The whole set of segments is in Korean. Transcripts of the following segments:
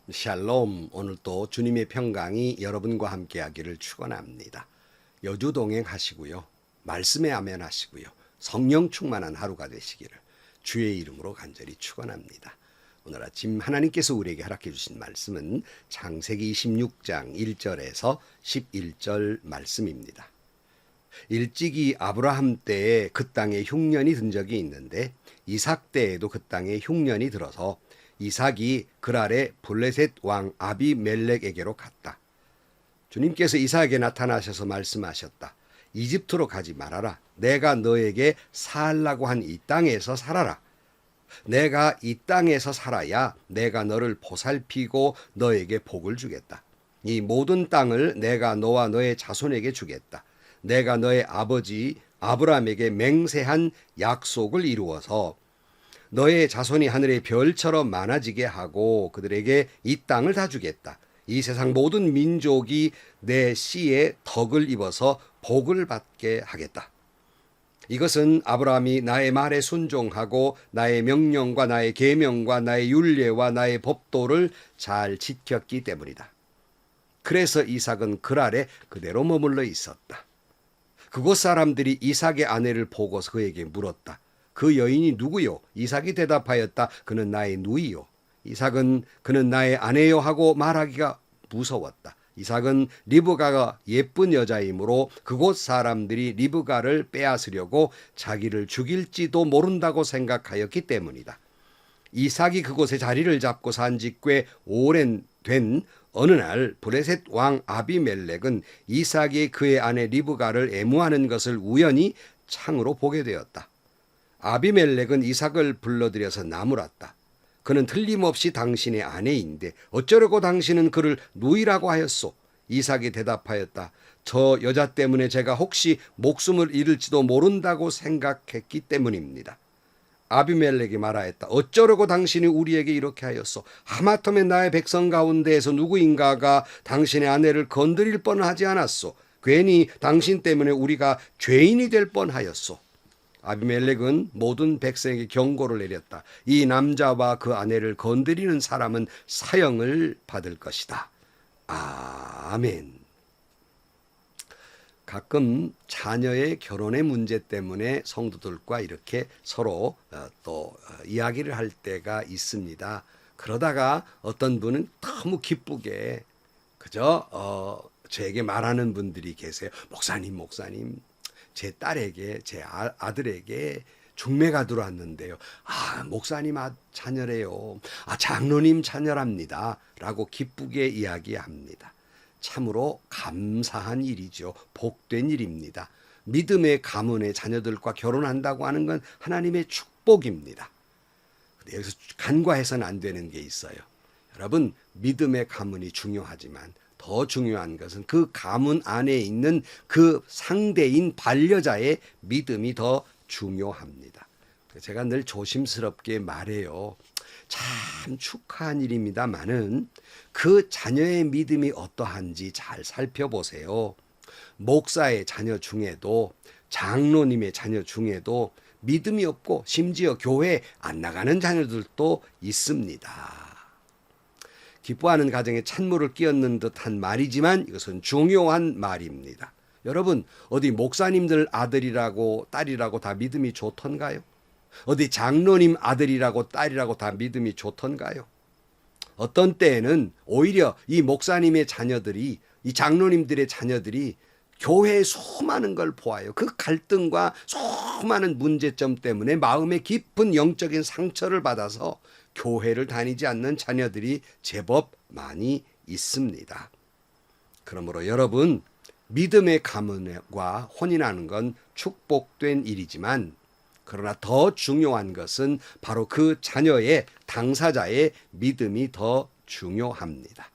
샬롬. 오늘도 주님의 평강이 여러분과 함께하기를 축원합니다. 여주 동행하시고요. 말씀에 아멘하시고요. 성령 충만한 하루가 되시기를 주의 이름으로 간절히 축원합니다. 오늘 아침 하나님께서 우리에게 허락해 주신 말씀은 창세기 26장 1절에서 11절 말씀입니다. 일찍이 아브라함 때에 그 땅에 흉년이 든 적이 있는데 이삭 때에도 그 땅에 흉년이 들어서 이삭이 그랄의 블레셋 왕 아비멜렉에게로 갔다. 주님께서 이삭에게 나타나셔서 말씀하셨다. 이집트로 가지 말아라. 내가 너에게 살라고 한 이 땅에서 살아라. 내가 이 땅에서 살아야 내가 너를 보살피고 너에게 복을 주겠다. 이 모든 땅을 내가 너와 너의 자손에게 주겠다. 내가 너의 아버지 아브라함에게 맹세한 약속을 이루어서 너의 자손이 하늘의 별처럼 많아지게 하고 그들에게 이 땅을 다 주겠다. 이 세상 모든 민족이 내 씨에 덕을 입어서 복을 받게 하겠다. 이것은 아브라함이 나의 말에 순종하고 나의 명령과 나의 계명과 나의 율례와 나의 법도를 잘 지켰기 때문이다. 그래서 이삭은 그랄에 그대로 머물러 있었다. 그곳 사람들이 이삭의 아내를 보고서 그에게 물었다. 그 여인이 누구요? 이삭이 대답하였다. 그는 나의 누이요. 이삭은 그는 나의 아내요 하고 말하기가 무서웠다. 이삭은 리브가가 예쁜 여자이므로 그곳 사람들이 리브가를 빼앗으려고 자기를 죽일지도 모른다고 생각하였기 때문이다. 이삭이 그곳에 자리를 잡고 산 지 꽤 오랜 된 어느 날 브레셋 왕 아비멜렉은 이삭이 그의 아내 리브가를 애무하는 것을 우연히 창으로 보게 되었다. 아비멜렉은 이삭을 불러들여서 나무랐다. 그는 틀림없이 당신의 아내인데 어쩌려고 당신은 그를 누이라고 하였소? 이삭이 대답하였다. 저 여자 때문에 제가 혹시 목숨을 잃을지도 모른다고 생각했기 때문입니다. 아비멜렉이 말하였다. 어쩌려고 당신이 우리에게 이렇게 하였소? 하마터면 나의 백성 가운데에서 누구인가가 당신의 아내를 건드릴 뻔하지 않았소? 괜히 당신 때문에 우리가 죄인이 될 뻔하였소. 아비멜렉은 모든 백성에게 경고를 내렸다. 이 남자와 그 아내를 건드리는 사람은 사형을 받을 것이다. 아멘. 가끔 자녀의 결혼의 문제 때문에 성도들과 이렇게 서로 또 이야기를 할 때가 있습니다. 그러다가 어떤 분은 너무 기쁘게 그저 저에게 말하는 분들이 계세요. 목사님, 제 딸에게, 제 아들에게 중매가 들어왔는데요. 목사님 자녀래요. 장로님 자녀랍니다. 라고 기쁘게 이야기합니다. 참으로 감사한 일이죠. 복된 일입니다. 믿음의 가문의 자녀들과 결혼한다고 하는 건 하나님의 축복입니다. 근데 여기서 간과해서는 안 되는 게 있어요. 여러분, 믿음의 가문이 중요하지만 더 중요한 것은 그 가문 안에 있는 그 상대인 반려자의 믿음이 더 중요합니다. 제가 늘 조심스럽게 말해요. 참 축하한 일입니다마는 그 자녀의 믿음이 어떠한지 잘 살펴보세요. 목사의 자녀 중에도 장로님의 자녀 중에도 믿음이 없고 심지어 교회 안 나가는 자녀들도 있습니다. 기뻐하는 가정에 찬물을 끼얹는 듯한 말이지만 이것은 중요한 말입니다. 여러분, 어디 목사님들 아들이라고 딸이라고 다 믿음이 좋던가요? 어디 장로님 아들이라고 딸이라고 다 믿음이 좋던가요? 어떤 때에는 오히려 이 목사님의 자녀들이, 이 장로님들의 자녀들이 교회에 수많은 걸 보아요. 그 갈등과 수많은 문제점 때문에 마음에 깊은 영적인 상처를 받아서 교회를 다니지 않는 자녀들이 제법 많이 있습니다. 그러므로 여러분, 믿음의 가문과 혼인하는 건 축복된 일이지만 그러나 더 중요한 것은 바로 그 자녀의 당사자의 믿음이 더 중요합니다.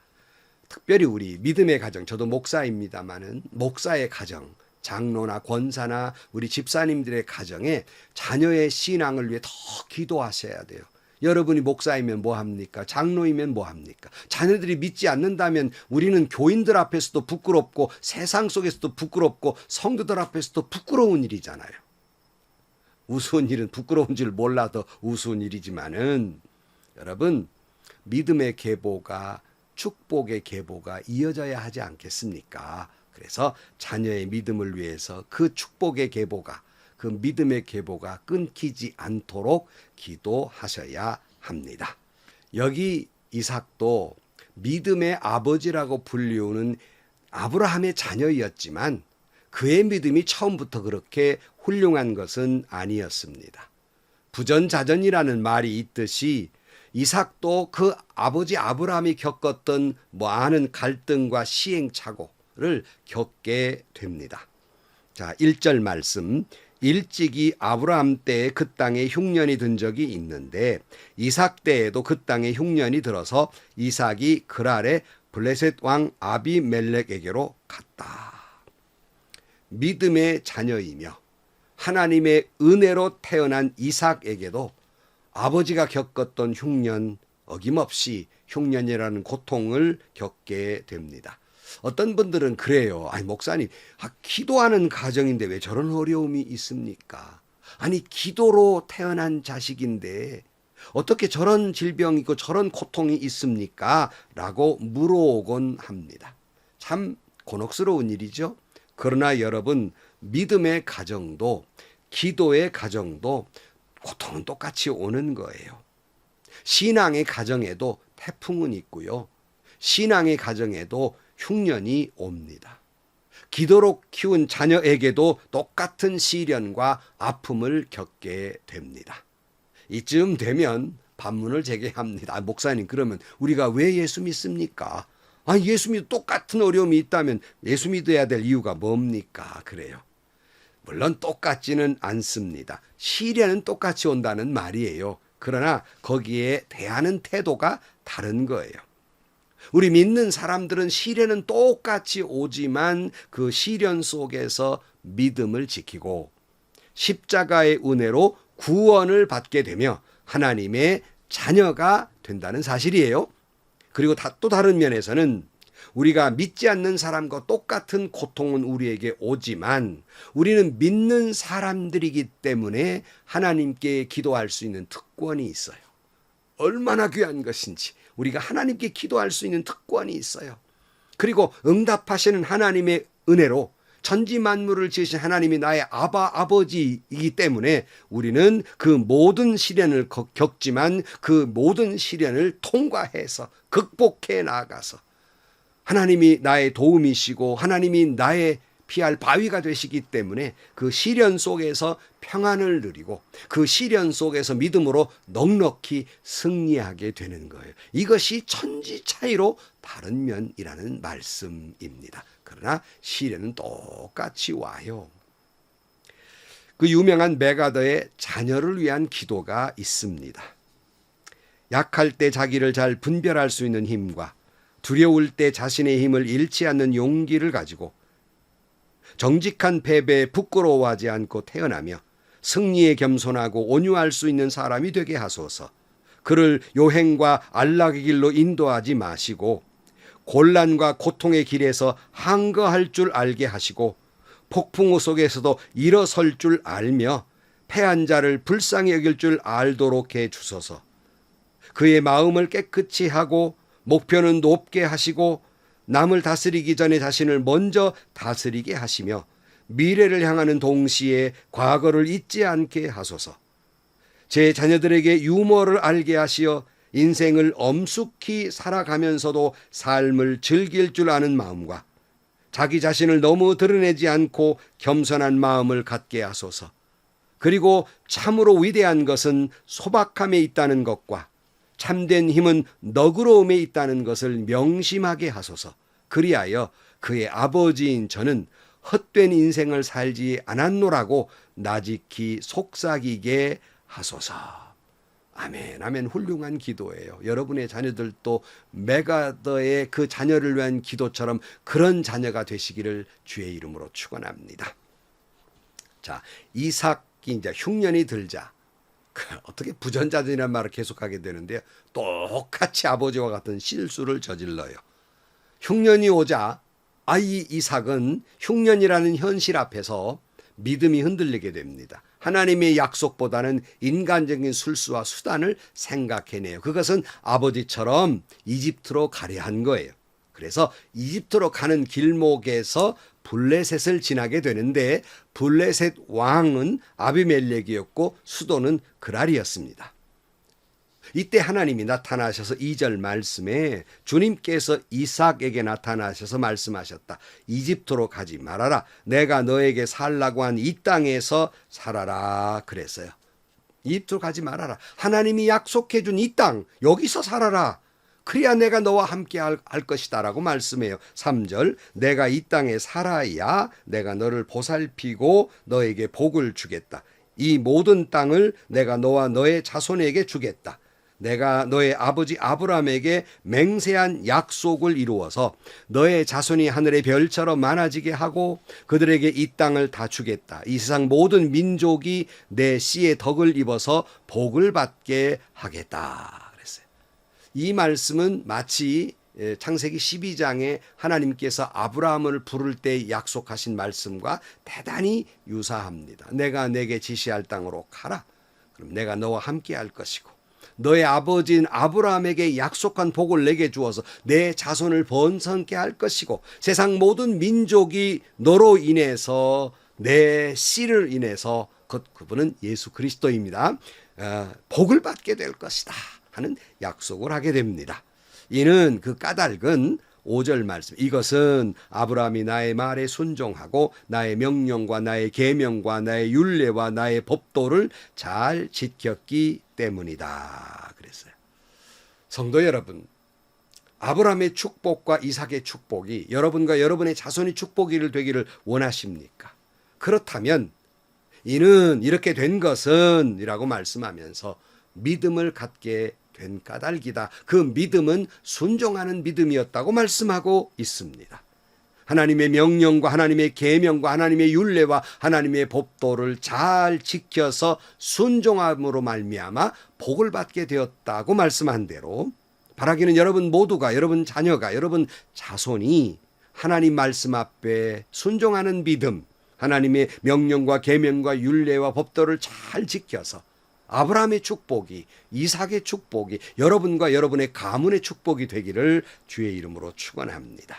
특별히 우리 믿음의 가정, 저도 목사입니다마는 목사의 가정, 장로나 권사나 우리 집사님들의 가정에 자녀의 신앙을 위해 더 기도하셔야 돼요. 여러분이 목사이면 뭐합니까? 장로이면 뭐합니까? 자녀들이 믿지 않는다면 우리는 교인들 앞에서도 부끄럽고 세상 속에서도 부끄럽고 성도들 앞에서도 부끄러운 일이잖아요. 우스운 일은 부끄러운 줄 몰라도 우스운 일이지만은 여러분, 믿음의 계보가 축복의 계보가 이어져야 하지 않겠습니까? 그래서 자녀의 믿음을 위해서 그 축복의 계보가 그 믿음의 계보가 끊기지 않도록 기도하셔야 합니다. 여기 이삭도 믿음의 아버지라고 불리우는 아브라함의 자녀였지만 그의 믿음이 처음부터 그렇게 훌륭한 것은 아니었습니다. 부전자전이라는 말이 있듯이 이삭도 그 아버지 아브라함이 겪었던 많은 갈등과 시행착오를 겪게 됩니다. 자, 1절 말씀. 일찍이 아브라함 때에 그 땅에 흉년이 든 적이 있는데 이삭 때에도 그 땅에 흉년이 들어서 이삭이 그랄에 블레셋 왕 아비멜렉에게로 갔다. 믿음의 자녀이며 하나님의 은혜로 태어난 이삭에게도 아버지가 겪었던 흉년, 어김없이 흉년이라는 고통을 겪게 됩니다. 어떤 분들은 그래요. 아니 목사님, 기도하는 가정인데 왜 저런 어려움이 있습니까? 아니 기도로 태어난 자식인데 어떻게 저런 질병이 있고 저런 고통이 있습니까? 라고 물어오곤 합니다. 참 곤혹스러운 일이죠. 그러나 여러분, 믿음의 가정도 기도의 가정도 고통은 똑같이 오는 거예요. 신앙의 가정에도 태풍은 있고요. 신앙의 가정에도 흉년이 옵니다. 기도로 키운 자녀에게도 똑같은 시련과 아픔을 겪게 됩니다. 이쯤 되면 반문을 제게 합니다. 목사님, 그러면 우리가 왜 예수 믿습니까? 예수 믿어 똑같은 어려움이 있다면 예수 믿어야 될 이유가 뭡니까? 그래요. 물론 똑같지는 않습니다. 시련은 똑같이 온다는 말이에요. 그러나 거기에 대하는 태도가 다른 거예요. 우리 믿는 사람들은 시련은 똑같이 오지만 그 시련 속에서 믿음을 지키고 십자가의 은혜로 구원을 받게 되며 하나님의 자녀가 된다는 사실이에요. 그리고 또 다른 면에서는 우리가 믿지 않는 사람과 똑같은 고통은 우리에게 오지만 우리는 믿는 사람들이기 때문에 하나님께 기도할 수 있는 특권이 있어요. 얼마나 귀한 것인지 우리가 하나님께 기도할 수 있는 특권이 있어요. 그리고 응답하시는 하나님의 은혜로 천지 만물을 지으신 하나님이 나의 아버지이기 때문에 우리는 그 모든 시련을 겪지만 그 모든 시련을 통과해서 극복해 나가서 하나님이 나의 도움이시고 하나님이 나의 피할 바위가 되시기 때문에 그 시련 속에서 평안을 누리고 그 시련 속에서 믿음으로 넉넉히 승리하게 되는 거예요. 이것이 천지 차이로 다른 면이라는 말씀입니다. 그러나 시련은 똑같이 와요. 그 유명한 메가더의 자녀를 위한 기도가 있습니다. 약할 때 자기를 잘 분별할 수 있는 힘과 두려울 때 자신의 힘을 잃지 않는 용기를 가지고 정직한 패배에 부끄러워하지 않고 태어나며 승리에 겸손하고 온유할 수 있는 사람이 되게 하소서. 그를 요행과 안락의 길로 인도하지 마시고 곤란과 고통의 길에서 항거할 줄 알게 하시고 폭풍우 속에서도 일어설 줄 알며 패한 자를 불쌍히 여길 줄 알도록 해 주소서. 그의 마음을 깨끗이 하고 목표는 높게 하시고 남을 다스리기 전에 자신을 먼저 다스리게 하시며 미래를 향하는 동시에 과거를 잊지 않게 하소서. 제 자녀들에게 유머를 알게 하시어 인생을 엄숙히 살아가면서도 삶을 즐길 줄 아는 마음과 자기 자신을 너무 드러내지 않고 겸손한 마음을 갖게 하소서. 그리고 참으로 위대한 것은 소박함에 있다는 것과 참된 힘은 너그러움에 있다는 것을 명심하게 하소서. 그리하여 그의 아버지인 저는 헛된 인생을 살지 않았노라고 나직히 속삭이게 하소서. 아멘, 아멘. 훌륭한 기도예요. 여러분의 자녀들도 메가더의 그 자녀를 위한 기도처럼 그런 자녀가 되시기를 주의 이름으로 축원합니다. 자, 이삭이 이제 흉년이 들자 어떻게 부전자전이라는 말을 계속하게 되는데요. 똑같이 아버지와 같은 실수를 저질러요. 흉년이 오자 아이 이삭은 흉년이라는 현실 앞에서 믿음이 흔들리게 됩니다. 하나님의 약속보다는 인간적인 술수와 수단을 생각해내요. 그것은 아버지처럼 이집트로 가려 한 거예요. 그래서 이집트로 가는 길목에서 블레셋을 지나게 되는데 블레셋 왕은 아비멜렉이었고 수도는 그랄이었습니다. 이때 하나님이 나타나셔서 2절 말씀에 주님께서 이삭에게 나타나셔서 말씀하셨다. 이집트로 가지 말아라. 내가 너에게 살라고 한 이 땅에서 살아라 그랬어요. 이집트로 가지 말아라. 하나님이 약속해 준 이 땅 여기서 살아라. 그래야 내가 너와 함께 할 것이다 라고 말씀해요. 3절 내가 이 땅에 살아야 내가 너를 보살피고 너에게 복을 주겠다. 이 모든 땅을 내가 너와 너의 자손에게 주겠다. 내가 너의 아버지 아브라함에게 맹세한 약속을 이루어서 너의 자손이 하늘의 별처럼 많아지게 하고 그들에게 이 땅을 다 주겠다. 이 세상 모든 민족이 내 씨의 덕을 입어서 복을 받게 하겠다. 그랬어요. 이 말씀은 마치 창세기 12장에 하나님께서 아브라함을 부를 때 약속하신 말씀과 대단히 유사합니다. 내가 내게 지시할 땅으로 가라. 그럼 내가 너와 함께 할 것이고 너의 아버지인 아브라함에게 약속한 복을 내게 주어서 내 자손을 번성케 할 것이고 세상 모든 민족이 너로 인해서 내 씨를 인해서 그분은 예수 그리스도입니다. 복을 받게 될 것이다 하는 약속을 하게 됩니다. 이는 그 까닭은 5절 말씀 이것은 아브라함이 나의 말에 순종하고 나의 명령과 나의 계명과 나의 율례와 나의 법도를 잘 지켰기 때문이다 그랬어요. 성도 여러분, 아브라함의 축복과 이삭의 축복이 여러분과 여러분의 자손이 축복이 되기를 원하십니까? 그렇다면 이는 이렇게 된 것은 이라고 말씀하면서 믿음을 갖게 된 까닭이다. 그 믿음은 순종하는 믿음이었다고 말씀하고 있습니다. 하나님의 명령과 하나님의 계명과 하나님의 율례와 하나님의 법도를 잘 지켜서 순종함으로 말미암아 복을 받게 되었다고 말씀한 대로 바라기는 여러분 모두가 여러분 자녀가 여러분 자손이 하나님 말씀 앞에 순종하는 믿음 하나님의 명령과 계명과 율례와 법도를 잘 지켜서 아브라함의 축복이 이삭의 축복이 여러분과 여러분의 가문의 축복이 되기를 주의 이름으로 축원합니다.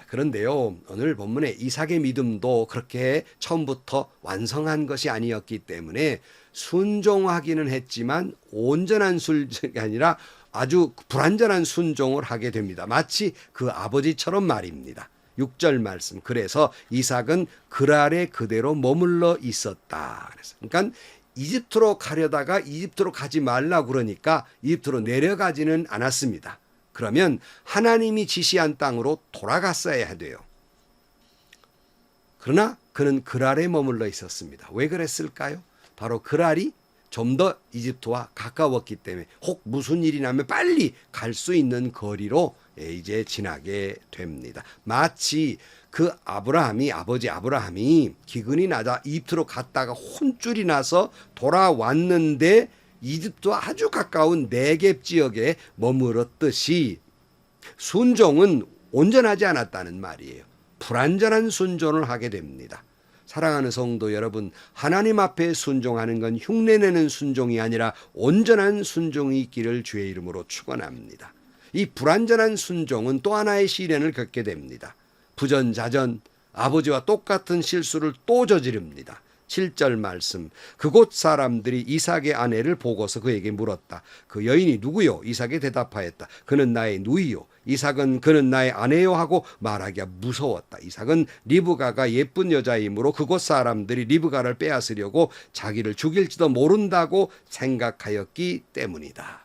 그런데요 오늘 본문에 이삭의 믿음도 그렇게 처음부터 완성한 것이 아니었기 때문에 순종하기는 했지만 온전한 순종이 아니라 아주 불완전한 순종을 하게 됩니다. 마치 그 아버지처럼 말입니다. 6절 말씀 그래서 이삭은 그랄에 그대로 머물러 있었다. 그러니까 이집트로 가려다가 이집트로 가지 말라고 그러니까 이집트로 내려가지는 않았습니다. 그러면 하나님이 지시한 땅으로 돌아갔어야 돼요. 그러나 그는 그랄에 머물러 있었습니다. 왜 그랬을까요? 바로 그랄이 좀 더 이집트와 가까웠기 때문에 혹 무슨 일이 나면 빨리 갈 수 있는 거리로 이제 지나게 됩니다. 마치 그 아브라함이 아버지 아브라함이 기근이 나다 이집트로 갔다가 혼쭐이 나서 돌아왔는데 이집트와 아주 가까운 네겝 지역에 머물렀듯이 순종은 온전하지 않았다는 말이에요. 불완전한 순종을 하게 됩니다. 사랑하는 성도 여러분, 하나님 앞에 순종하는 건 흉내내는 순종이 아니라 온전한 순종이 있기를 주의 이름으로 축원합니다. 이 불완전한 순종은 또 하나의 시련을 겪게 됩니다. 부전자전 아버지와 똑같은 실수를 또 저지릅니다. 7절 말씀 그곳 사람들이 이삭의 아내를 보고서 그에게 물었다. 그 여인이 누구요? 이삭이 대답하였다. 그는 나의 누이요. 이삭은 그는 나의 아내요 하고 말하기가 무서웠다. 이삭은 리브가가 예쁜 여자이므로 그곳 사람들이 리브가를 빼앗으려고 자기를 죽일지도 모른다고 생각하였기 때문이다.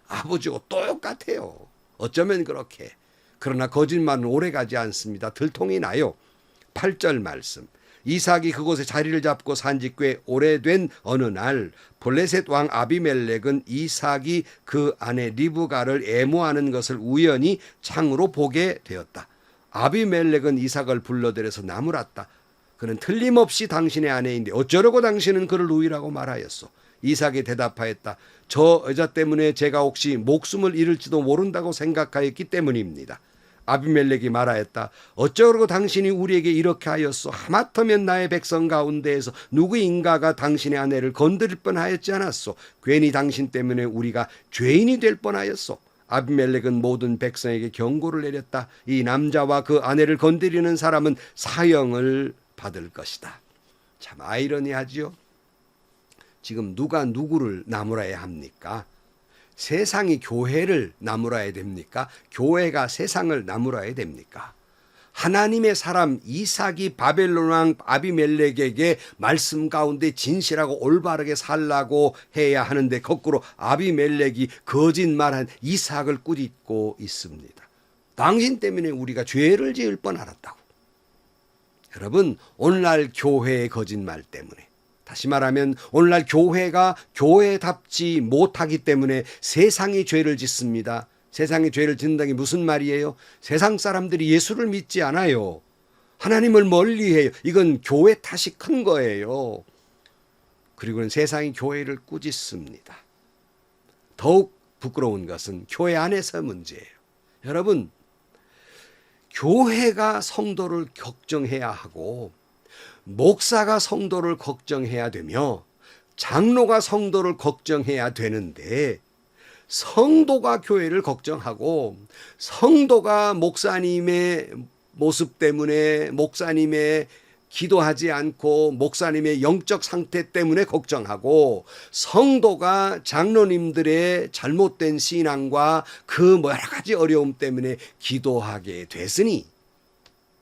아버지와 똑같아요. 어쩌면 그렇게. 그러나 거짓말은 오래가지 않습니다. 들통이 나요. 8절 말씀 이삭이 그곳에 자리를 잡고 산지 꽤 오래된 어느 날 블레셋 왕 아비멜렉은 이삭이 그 아내 리브가를 애모하는 것을 우연히 창으로 보게 되었다. 아비멜렉은 이삭을 불러들여서 나무랐다. 그는 틀림없이 당신의 아내인데 어쩌려고 당신은 그를 누이라고 말하였소. 이삭이 대답하였다. 저 여자 때문에 제가 혹시 목숨을 잃을지도 모른다고 생각하였기 때문입니다. 아비멜렉이 말하였다. 어쩌고 당신이 우리에게 이렇게 하였소? 하마터면 나의 백성 가운데에서 누구인가가 당신의 아내를 건드릴 뻔하였지 않았소? 괜히 당신 때문에 우리가 죄인이 될 뻔하였소. 아비멜렉은 모든 백성에게 경고를 내렸다. 이 남자와 그 아내를 건드리는 사람은 사형을 받을 것이다. 참 아이러니하지요. 지금 누가 누구를 나무라야 합니까? 세상이 교회를 나무라야 됩니까? 교회가 세상을 나무라야 됩니까? 하나님의 사람 이삭이 바벨론 왕 아비멜렉에게 말씀 가운데 진실하고 올바르게 살라고 해야 하는데 거꾸로 아비멜렉이 거짓말한 이삭을 꾸짖고 있습니다. 당신 때문에 우리가 죄를 지을 뻔알았다고. 여러분, 오늘날 교회의 거짓말 때문에, 다시 말하면 오늘날 교회가 교회답지 못하기 때문에 세상이 죄를 짓습니다. 세상이 죄를 짓는다는 게 무슨 말이에요? 세상 사람들이 예수를 믿지 않아요. 하나님을 멀리해요. 이건 교회 탓이 큰 거예요. 그리고는 세상이 교회를 꾸짖습니다. 더욱 부끄러운 것은 교회 안에서 문제예요. 여러분, 교회가 성도를 걱정해야 하고 목사가 성도를 걱정해야 되며 장로가 성도를 걱정해야 되는데 성도가 교회를 걱정하고 성도가 목사님의 모습 때문에 목사님의 기도하지 않고 목사님의 영적 상태 때문에 걱정하고 성도가 장로님들의 잘못된 신앙과 그 여러 가지 어려움 때문에 기도하게 됐으니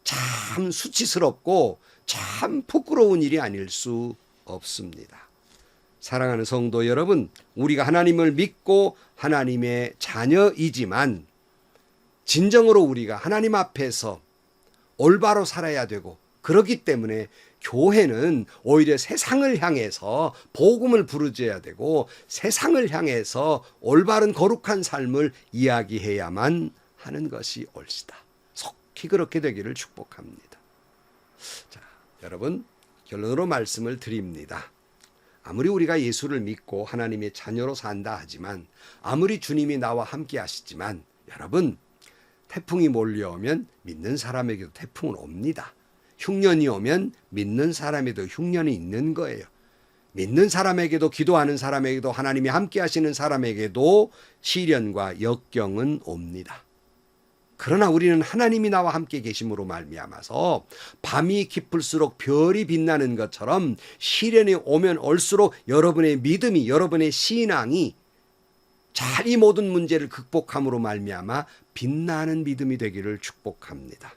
참 수치스럽고 참 부끄러운 일이 아닐 수 없습니다. 사랑하는 성도 여러분, 우리가 하나님을 믿고 하나님의 자녀이지만 진정으로 우리가 하나님 앞에서 올바로 살아야 되고, 그렇기 때문에 교회는 오히려 세상을 향해서 복음을 부르짖어야 되고 세상을 향해서 올바른 거룩한 삶을 이야기해야만 하는 것이 옳시다. 속히 그렇게 되기를 축복합니다. 자, 여러분, 결론으로 말씀을 드립니다. 아무리 우리가 예수를 믿고 하나님의 자녀로 산다 하지만, 아무리 주님이 나와 함께 하시지만, 여러분, 태풍이 몰려오면 믿는 사람에게도 태풍은 옵니다. 흉년이 오면 믿는 사람에도 흉년이 있는 거예요. 믿는 사람에게도, 기도하는 사람에게도, 하나님이 함께 하시는 사람에게도 시련과 역경은 옵니다. 그러나 우리는 하나님이 나와 함께 계심으로 말미암아서 밤이 깊을수록 별이 빛나는 것처럼 시련이 오면 올수록 여러분의 믿음이, 여러분의 신앙이 잘 이 모든 문제를 극복함으로 말미암아 빛나는 믿음이 되기를 축복합니다.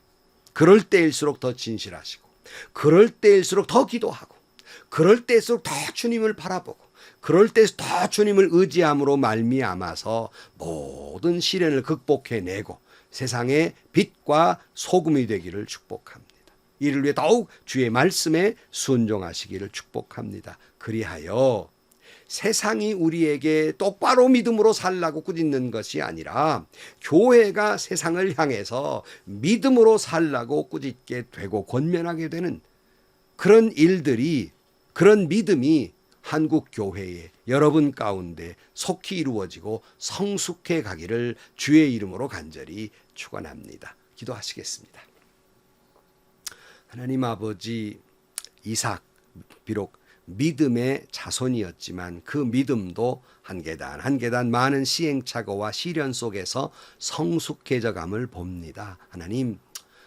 그럴 때일수록 더 진실하시고, 그럴 때일수록 더 기도하고, 그럴 때일수록 더 주님을 바라보고, 그럴 때일수록 더 주님을 의지함으로 말미암아서 모든 시련을 극복해내고 세상의 빛과 소금이 되기를 축복합니다. 이를 위해 더욱 주의 말씀에 순종하시기를 축복합니다. 그리하여 세상이 우리에게 똑바로 믿음으로 살라고 꾸짖는 것이 아니라 교회가 세상을 향해서 믿음으로 살라고 꾸짖게 되고 권면하게 되는 그런 일들이, 그런 믿음이 한국 교회에 여러분 가운데 속히 이루어지고 성숙해 가기를 주의 이름으로 간절히 축원합니다. 기도하시겠습니다. 하나님 아버지, 이삭 비록 믿음의 자손이었지만 그 믿음도 한 계단 한 계단 많은 시행착오와 시련 속에서 성숙해져 감을 봅니다. 하나님,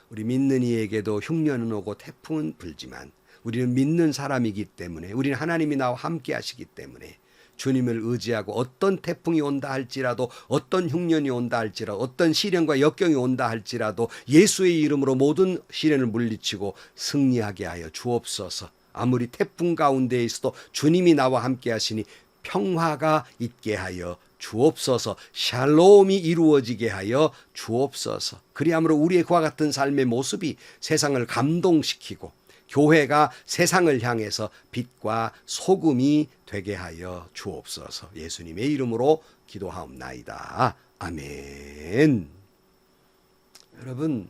우리 믿는 이에게도 흉년은 오고 태풍은 불지만 우리는 믿는 사람이기 때문에, 우리는 하나님이 나와 함께 하시기 때문에 주님을 의지하고 어떤 태풍이 온다 할지라도, 어떤 흉년이 온다 할지라도, 어떤 시련과 역경이 온다 할지라도 예수의 이름으로 모든 시련을 물리치고 승리하게 하여 주옵소서. 아무리 태풍 가운데 있어도 주님이 나와 함께 하시니 평화가 있게 하여 주옵소서. 샬롬이 이루어지게 하여 주옵소서. 그리함으로 우리의 그와 같은 삶의 모습이 세상을 감동시키고 교회가 세상을 향해서 빛과 소금이 되게 하여 주옵소서. 예수님의 이름으로 기도하옵나이다. 아멘. 여러분,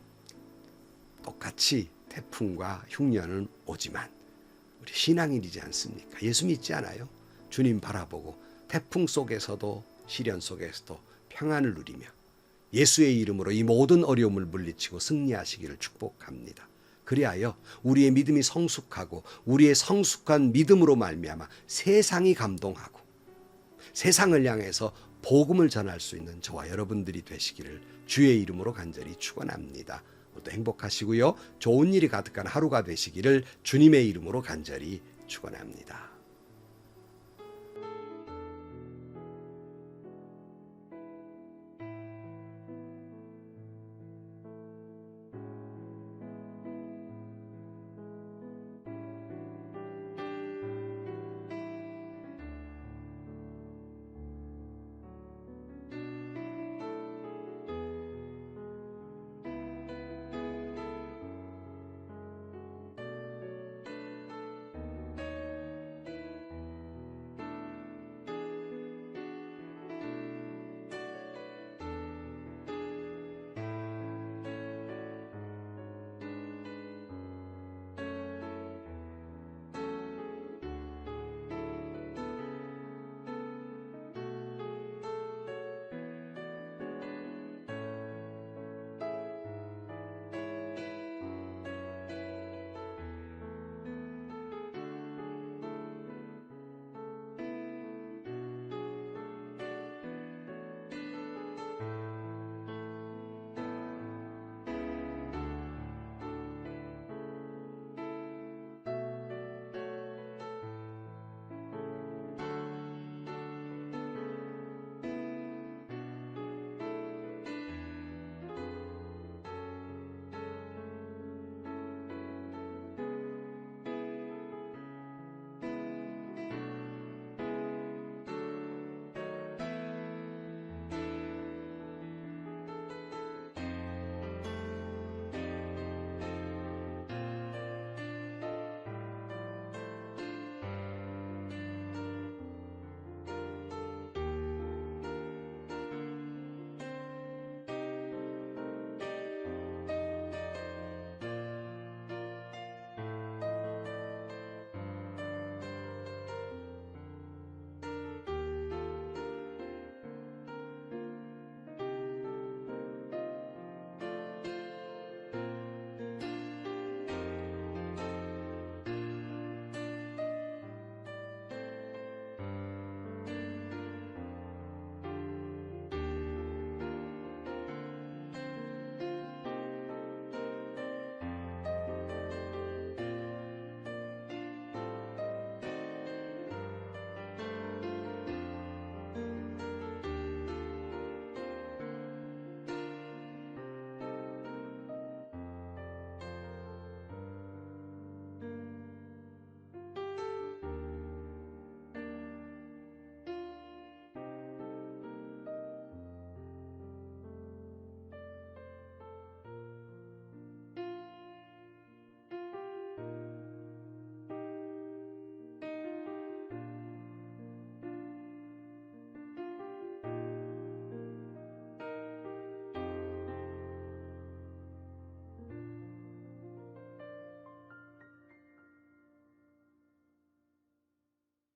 똑같이 태풍과 흉년은 오지만 우리 신앙인이지 않습니까? 예수 믿지 않아요? 주님 바라보고 태풍 속에서도 시련 속에서도 평안을 누리며 예수의 이름으로 이 모든 어려움을 물리치고 승리하시기를 축복합니다. 그리하여 우리의 믿음이 성숙하고 우리의 성숙한 믿음으로 말미암아 세상이 감동하고 세상을 향해서 복음을 전할 수 있는 저와 여러분들이 되시기를 주의 이름으로 간절히 축원합니다. 모두 행복하시고요. 좋은 일이 가득한 하루가 되시기를 주님의 이름으로 간절히 축원합니다.